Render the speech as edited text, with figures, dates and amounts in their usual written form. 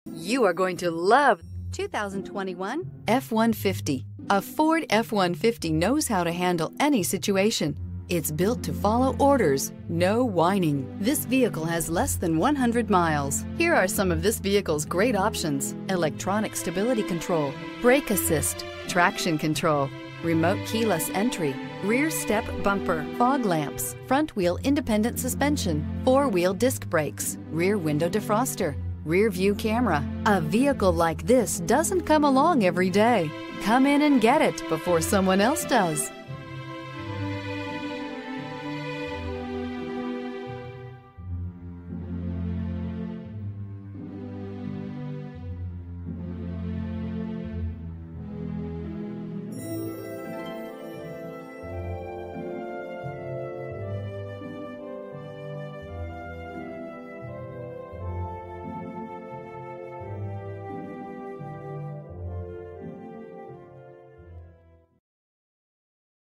You are going to love 2021 F-150. A Ford F-150 knows how to handle any situation. It's built to follow orders, no whining. This vehicle has less than 100 miles. Here are some of this vehicle's great options: electronic stability control, brake assist, traction control, remote keyless entry, rear step bumper, fog lamps, front wheel independent suspension, four-wheel disc brakes, rear window defroster, rear view camera. A vehicle like this doesn't come along every day. Come in and get it before someone else does.